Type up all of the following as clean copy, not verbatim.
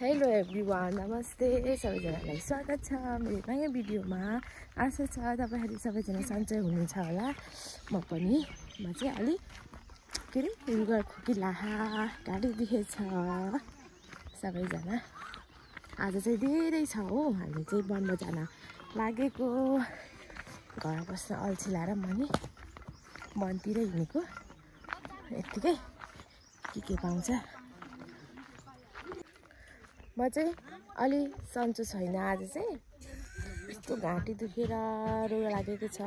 Hello everyone, नमस्ते सबैजनालाई स्वागत छ मेरो नयाँ भिडियोमा। आशा छ तपाईहरु सबैजना सन्चै हुनुहुन्छ होला। म पनि चाहिँ अलि के रे रुगर खोकिला गाडी दुखेछ सबैजना। आज चाहिँ धेरै छ हो, हामी चाहिँ वन जान लागेको। घर बस्न अल्छी लाएर म नि वनतिर हिँडेको। यतिकै के पाउँछ। म चाहिँ अलि सन्चो छैन आज चाहिँ। यस्तो घाँटी दुखेर रोग लागेको छ।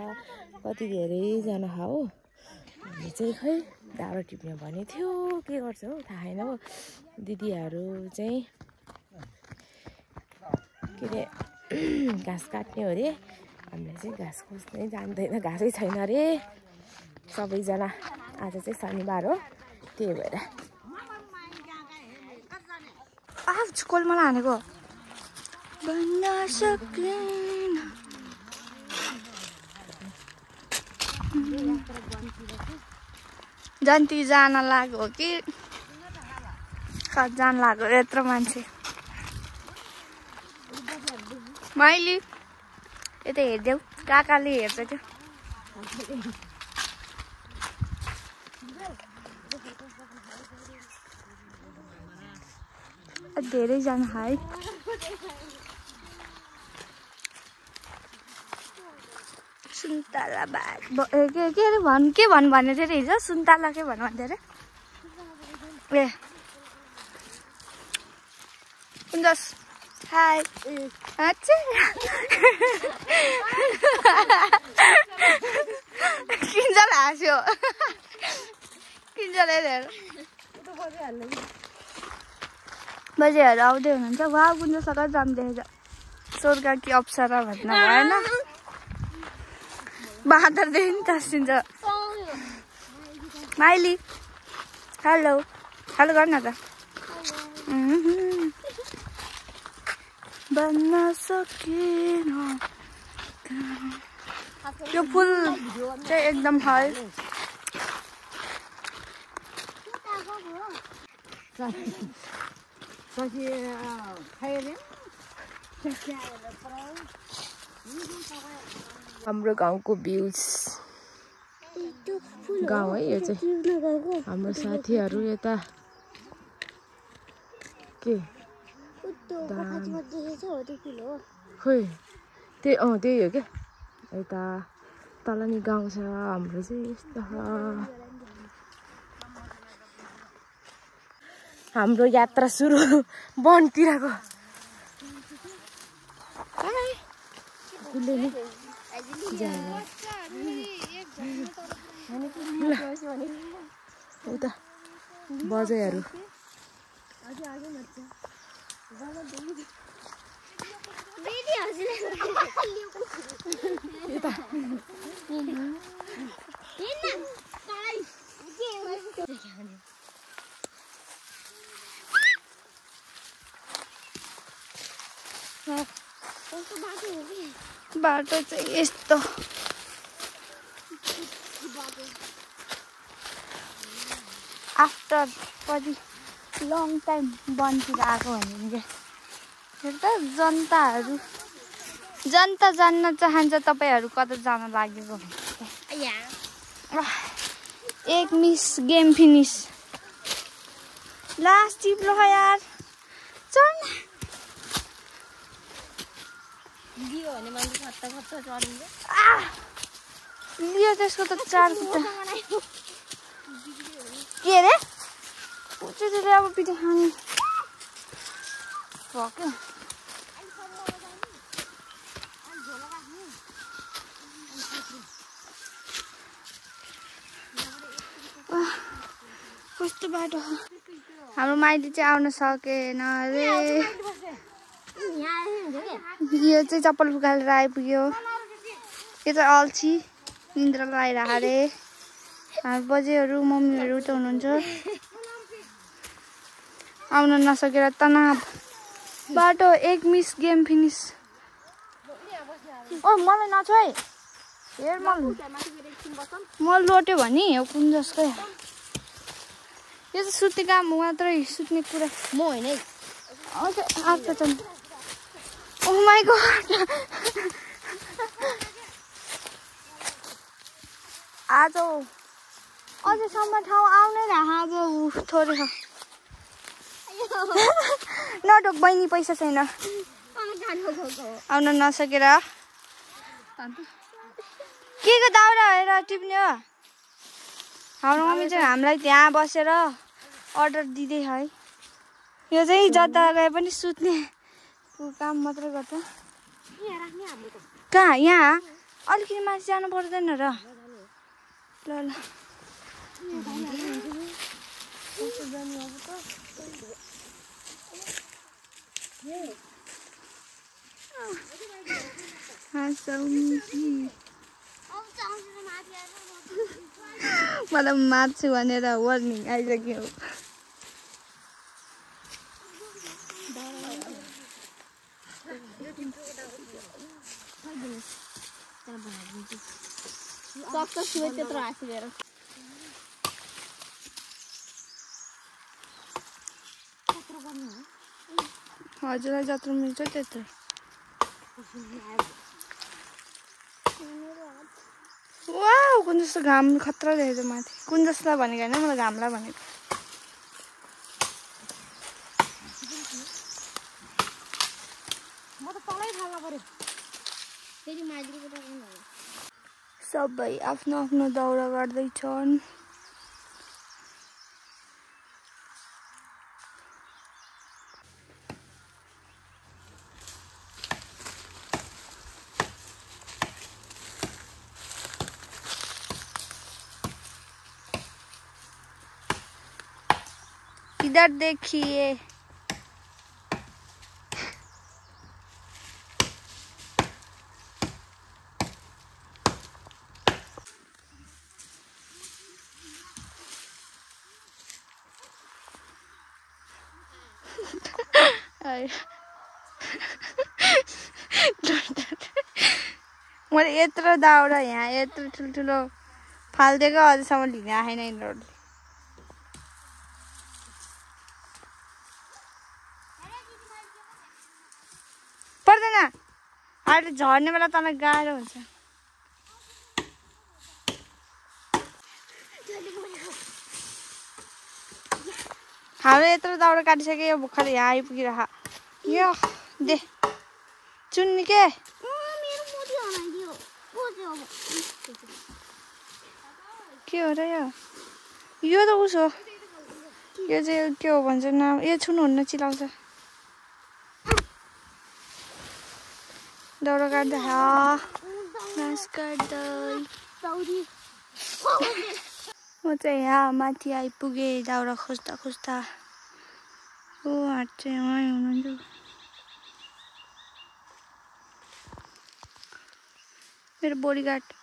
कति धेरैजना हो हामी चाहिँ खै दाउरा टिप्ने भने थियो, के गर्छ हो थाहा छैन हो। दिदीहरू चाहिँ के अरे घाँस काट्ने हो अरे, हामीले चाहिँ घाँस खोज्नै जान्दैन, घाँसै छैन अरे सबैजना। आज चाहिँ शनिबार हो, त्यही भएर कोलमा हानेको भन्न सक्दैन। जन्ती जान लाग्यो कि जान लाग्यो यत्रो मान्छे। मैले यता हेरिदेऊ, काकाले हेर्छ त्यो। धेरैजना है। सुन्तला भात के अरे के भन्नु भन्ने थियो अरे हिजो। सुन्तला के भन्नु भन्थ्यो अरे। ए कुन्जस हाई। अच्छा किन्जल हाँस्यो। किन्जल हेरेर बजेहरू आउँदै हुनुहुन्छ। वा कुन्जो सर जान्दैछ। स्वर्ग कि अप्सरा भन्नु भएन। बाँदरदेखि नि तस्सिन्छ। माइली हेलो हेलो गर्न त। भन्न सकेन। यो फुल चाहिँ एकदम है। हाम्रो गाउँको भ्यूज गाउँ है यो चाहिँ। हाम्रो साथीहरू यता के खोइ त्यही त्यही हो क्या। यता तल नि गाउँ छ हाम्रो चाहिँ। यस्तो हाम्रो यात्रा सुरु वनतिरको। उता बजाइहरू बाटो चाहिँ यस्तो। आफ्टर कति लङ टाइम वनतिर आएको भने जनता जान्न चाहन्छ। तपाईँहरू कता जान लागेको एक मिस गेम फिनिस। लास्ट टिप्लो यार चल। लियो त्यसको त 4 खुट्टा। के अरे त्यसले अब पिठे खाने भयो। कस्तो बाटो। हाम्रो माइती चाहिँ आउन सकेन अरे। यो चाहिँ चप्पल फुकालेर आइपुग्यो। यो चाहिँ अल्छी निन्द्रा लगाइरहेको अरे। हाम्रो बजेहरू मम्मीहरू त हुनुहुन्छ। आउन नसकेर तनाव। बाटो एक मिस गेम फिनिस। ओ मलाई नछोइ हेर म लोट्यो भने हो कुन जसको। यो चाहिँ सुत्ने काम मात्रै, सुत्ने कुरा म होइन है। Oh my god. आज अझैसम्म ठाउँ आउनै रह आज थोरै छ नढोक बहिनी पैसा छैन आउन नसकेर के को दाउरा हेर टिप्ने हो हाम्रो मम्मी चाहिँ हामीलाई त्यहाँ बसेर अर्डर दिँदै है यो चाहिँ जता गए पनि सुत्ने काम मात्रै गर्छ कहाँ यहाँ अलिकति माथि जानु पर्दैन र ल ल मलाई मार्छु भनेर वार्निङ आइसक्यो हजुरलाई जत्रो मिल्छ त्यत्रो वाउ कुन जस्तो घाम खतरा देखेछ माथि कुन जस्तो भनेको होइन मलाई घामलाई भनेको सबै आफ्नो आफ्नो दौरा गर्दैछन् इधर देखिए मैले यत्रो दाउरा यहाँ यत्रो ठुल्ठुलो फालिदिएको अझैसम्म लिन आएन यिनीहरूले पर्दैन अहिले झर्ने बेला तँलाई गाह्रो हुन्छ हाम्रो यत्रो दाउरा काटिसक्यो यो भर्खर यहाँ आइपुगिरह यो दे चुन्नी के हो र यो त उस हो यो चाहिँ के हो भन्छ नाम यो छुनुहुन्न चिलाउँछ दाउरा काट्दै घाँस काट्दै म चाहिँ यहाँ माथि आइपुगेँ दाउरा खोज्दा खोज्दा ओ हाट चाहिँ उहाँ हुनुहुन्छ मेरो बोडीगार्ड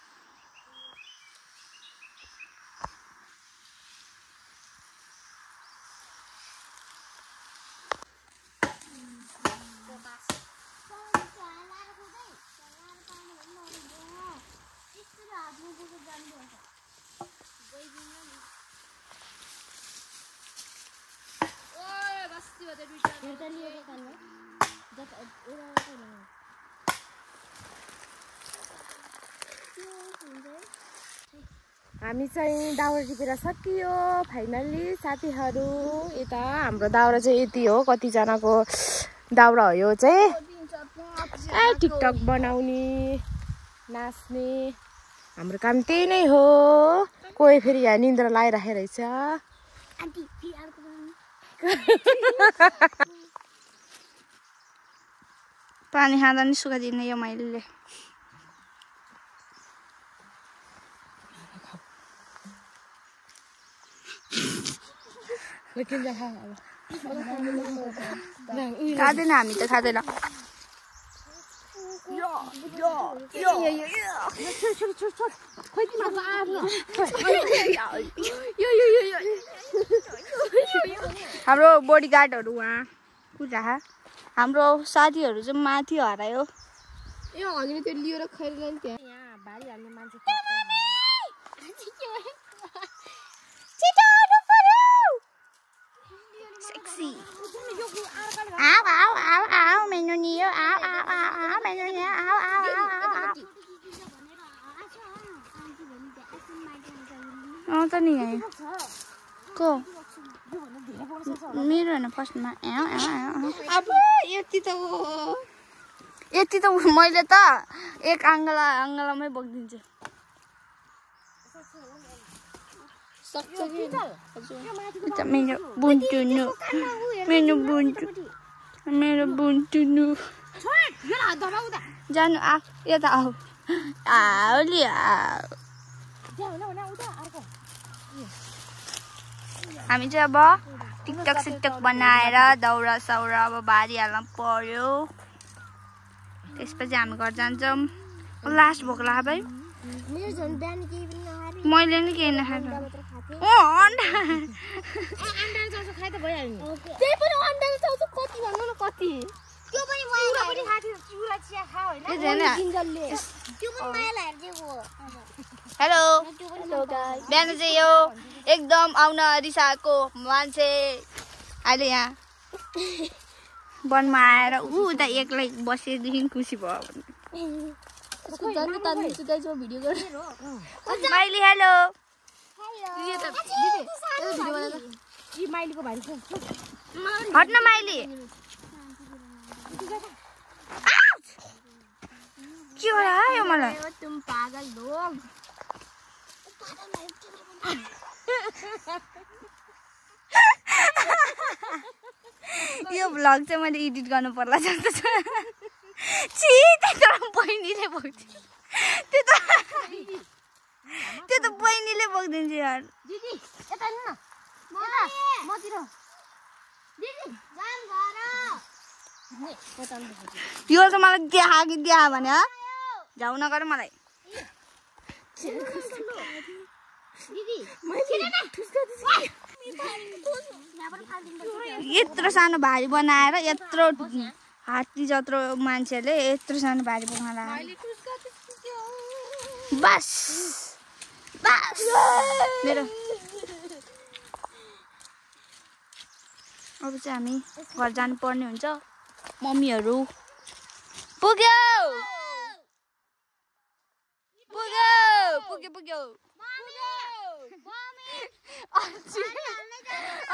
हामी चाहिँ दाउरा टिपेर सकियो फाइनल्ली साथीहरू यता हाम्रो दाउरा चाहिँ यति हो कतिजनाको दाउरा हो यो चाहिँ टिकटक बनाउने नाच्ने हाम्रो काम त्यही नै हो कोही फेरि यहाँ निन्द्रा लागिराखेको रहेछ पानी खाँदा नि सुकाइदिने यो मैले खाँदैन हामी त खाँदैन हाम्रो बोडीगार्डहरू उहाँ पूजा हाम्रो साथीहरू चाहिँ माथि हरायो हामीले त्यो लिएर खैरन त्यहाँ यहाँ भारी हाल्ने मान्छे सेक्सी त नि है को मेरो हैन फर्स्टमा अब यति त मैले त एक अङ्गलामै बोक्दिन्छु सक्छ कि मेरो बुन्टुनु जानु यता आऊ आउली हामी चाहिँ अब टिकटक सिकटक बनाएर दाउरा साउरा अब बारी हाल्न पर्यो त्यसपछि हामी घर जान्छौँ लास्ट भोक लाग्यो भाइ मैले नि केही नखाएको अन्डा हेलो बिहान चाहिँ यो एकदम आउन रिसाएको मान्छे अहिले यहाँ वनमा आएर उता एक्लै बसेदेखि खुसी भयो माइली हेलो हट्न माइली के होला यो मलाई यो भ्लग चाहिँ मैले एडिट गर्नु पर्ला जस्तो छ त्यत्रो बहिनीले बोक्दिन्छ त्यो त बहिनीले बोक्दिन्छ यार दिदी यता हेर्नु न मतिर दिदी जाम घर यो चाहिँ मलाई देहा कि देहा भने जाउ नगर मलाई यत्रो सानो भारी बनाएर यत्रो हात्ती जत्रो मान्छेले यत्रो सानो भारी बोक्न लाग्यो बस मेरो अब चाहिँ हामी घर जानु पर्ने हुन्छ मम्मीहरू पुग्यो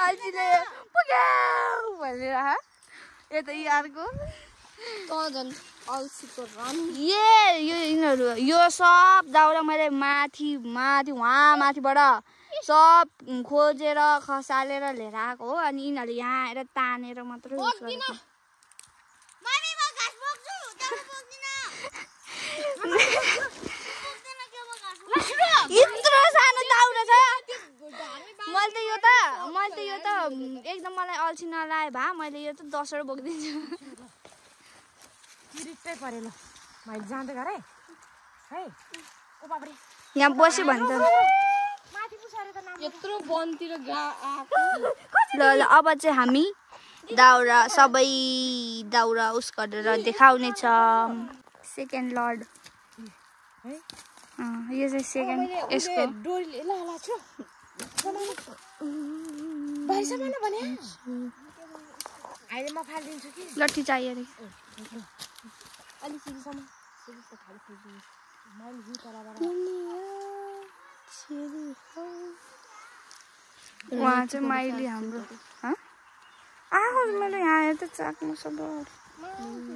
अल्छीले पुग्यो भनेर यो त अर्को यिनीहरू यो सब दाउरा मैले माथि माथिबाट सब खोजेर खसालेर लिएर आएको हो अनि यिनीहरूले यहाँ आएर तानेर मात्रै युज गरेको यत्रो सानो दाउरा छ मैले त यो त एकदम मलाई अल्छी नलागे भए मैले यो त 10 वटा बोक्दिन्छु यहाँ बस्यो भने त ल अब चाहिँ हामी दाउरा सबै दाउरा उस गरेर देखाउने छ सेकेन्ड लर्ड यो चाहिँ सेकेन्ड यसको लट्ठी चाहियो अरे वहाँ चाहिँ माइली हाम्रो आएको मैले यहाँ आएर त चाक्नु सब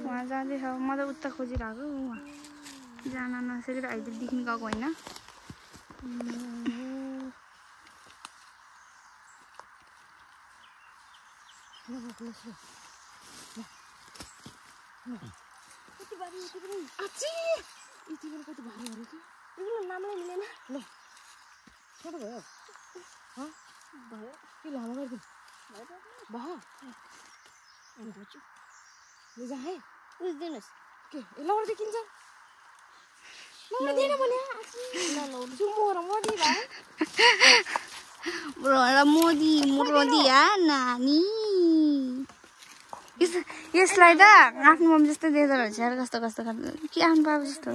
वहाँ जाँदैछ म त उता खोजिरहेको वहाँ जान नसकेर अहिलेदेखि गएको होइन मोदी नानी यसलाई त आफ्नो मम्मी जस्तै दिँदो रहेछ यार कस्तो कस्तो के आफ्नो बाबा जस्तो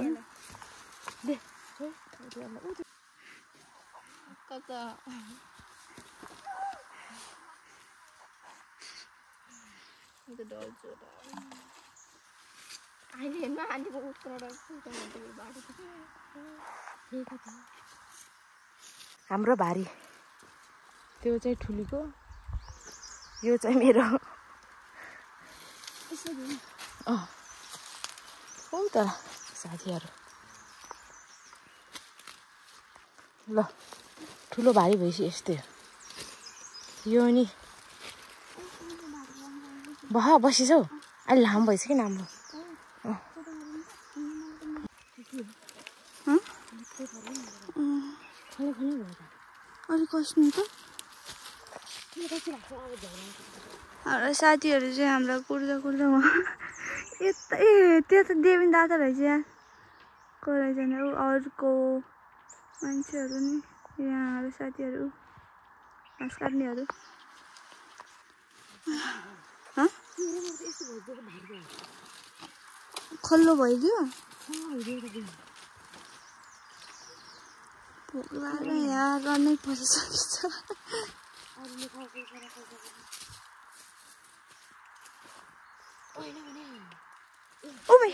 हाम्रो भारी त्यो चाहिँ ठुलीको, यो चाहिँ मेरो। हो त साथीहरू, ल ठुलो भारी भएपछि यस्तै हो। यो नि बसिछौ, अहिले लामो भएछ कि राम्रो। अलिक कस्नु त हाम्रो साथीहरू चाहिँ हाम्रा कुर्दा यता त्यो त देविन दादा रहेछ यार। को रहेछ ऊ अर्को मान्छेहरू नि यहाँ हाम्रो साथीहरू घाँस काट्नेहरू। खल्लो भइदियो भोक लाग्यो यहाँ गर्नै परिसकेछ। ओ भाइ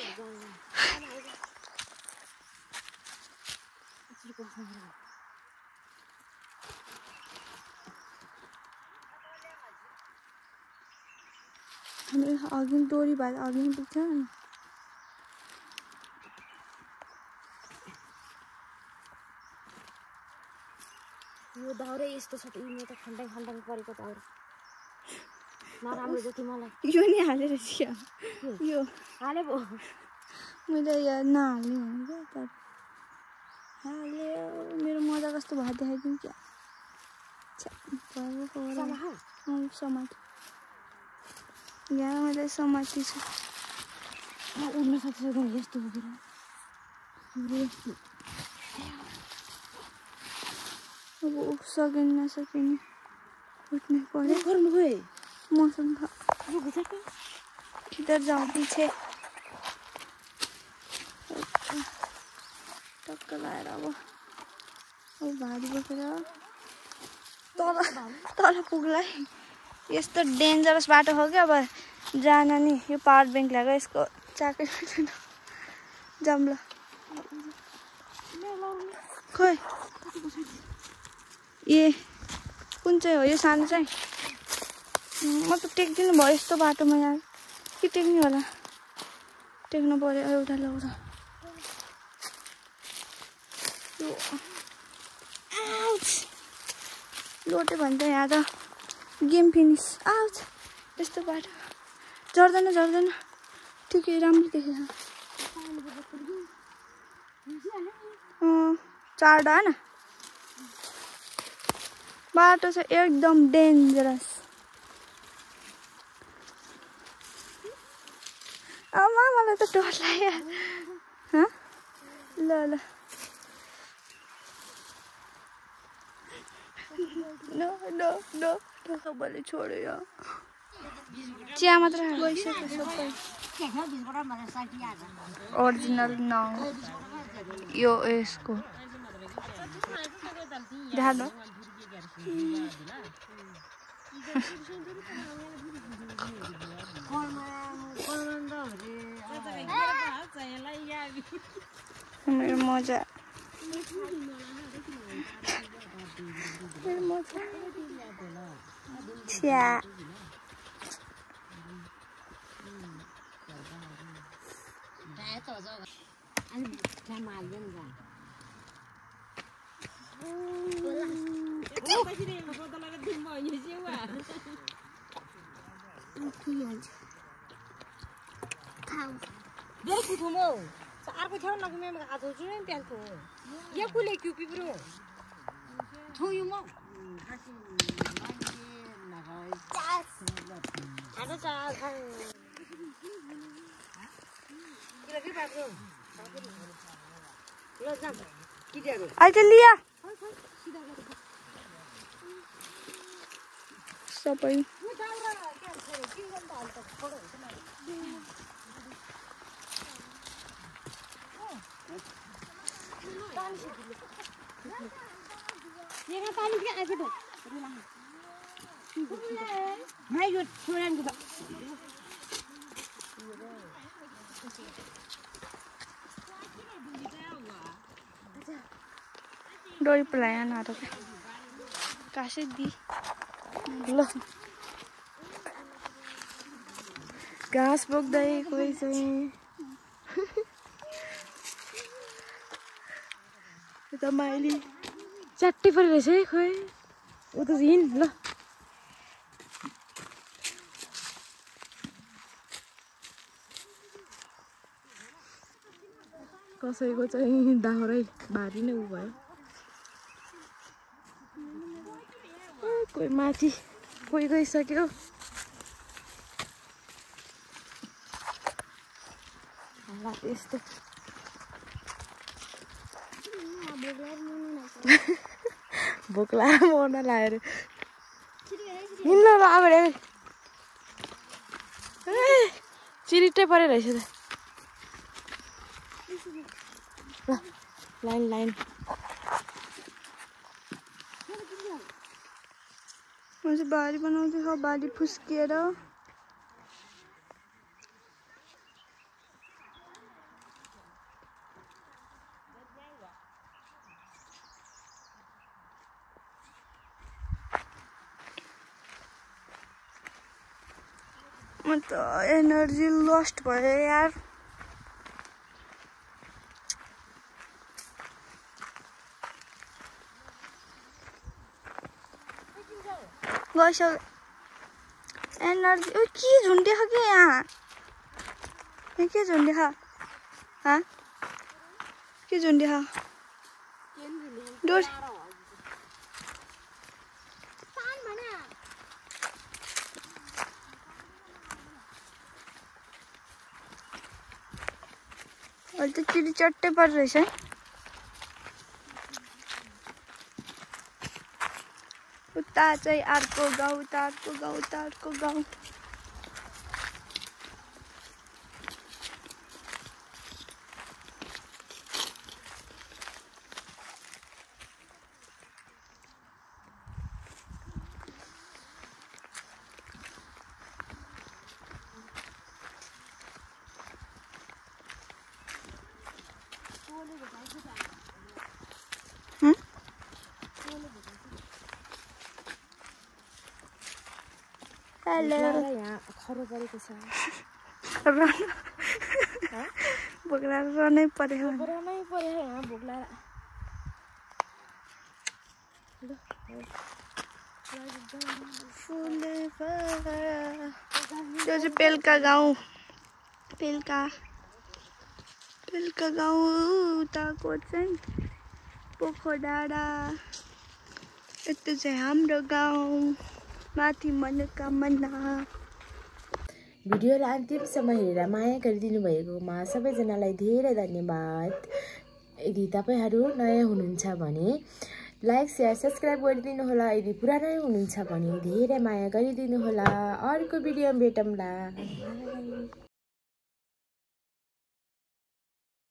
हामी अघि डोरी भएर अघि पुग्छ नि। यो दाउरे यस्तो छ त यो त खण्डाङ परेको दाउरे नराम्रो जति मलाई। यो नि हालेर थियो, यो हाले पो मैले यहाँ नहाल्ने भनेको तर हाल्यो। मेरो मजा कस्तो भयो देखाइदिउँ क्या। समाति यहाँ मैले समाति छ। उड्न सक्छ यस्तो हो अब सकिन नसकिने उठ्ने पर्यो। गर्नु गए मौसम किधर जाऊँ पीछे टक्क लगाएर अब भारी बोकेर तल पुग्ला। यस्तो डेन्जरस बाटो हो क्या। अब जान नि यो पावर ब्याङ्क ल्याएको यसको चाकै जाऊँ ल। खोइ ए कुन चाहिँ हो यो सानो चाहिँ? म त टेक्दिनँ भयो यस्तो बाटोमा यार। के टेक्ने होला? टेक्नु पर्यो एउटा लौरा। लोटे भन्छ यहाँ त गेम फिनिस। आउच यस्तो बाटो झर्दैन ठिकै राम्रो देखेछ। चारवटा होइन बाटो चाहिँ एकदम डेन्जरस। आमा मलाई त डर लाग्यो। ल नो सबैले छोड्यो यार। चिया मात्र गइसक्यो सबै। ओरिजिनल नङ यो यसको ध्यान मेरो मजा चिया अर्को ठाउँ लगेँ मैं आज जो नहीं पहन तो ये कुले क्यों पिपरो तो यू मो ada cah आइज लिया सबै यहाँ पानी क्या आएको त भाइ यो छोरानको डोरी पलाया ना तो कासे दी ल घाँस बोक्दै कोही चाहिँ यता माइली च्याट्टै परिरहेछ है खोइ उता हिँड ल कसैको चाहिँ दाउरै भारी नै उ भयो कोही माथि कोही गइसक्यो होला त्यस्तो भोक लाग्यो मर्न लाग्यो हिँड्न ल अब चिरिटै परे रहेछ त ल लाइन लाइन म चाहिँ बारी बनाउँदै हो बारी फुस्किएर म त एनर्जी लस्ट भयो यार गइसक्यो एनर्जी ओ के झुन्डे खा के यहाँ के झुन्डे खा हाँ के झुन्डे खा डोर अहिले त चिरी चट्टै परिरहेछ है उता चाहिँ अर्को गाउँ उता अर्को गाउँ उता अर्को गाउँ हेलो यहाँ खरो परेको छ बोक्रा रनै पर्यो पुरानै पर्यो यहाँ भोक लाग्यो त्यो चाहिँ पेल्का गाउँ पेल्का गाउँ उताको चाहिँ पोखराडाँडा यस्तो चाहिँ हाम्रो गाउँ माथि मनोकामना भिडियोलाई अन्तिमसम्म हेरेर माया गरिदिनु भएकोमा सबैजनालाई धेरै धन्यवाद यदि तपाईँहरू नयाँ हुनुहुन्छ भने लाइक शेयर सब्सक्राइब गरिदिनु होला यदि पुरानै हुनुहुन्छ भने धेरै माया गरिदिनु होला अर्को भिडियोमा भेटौँला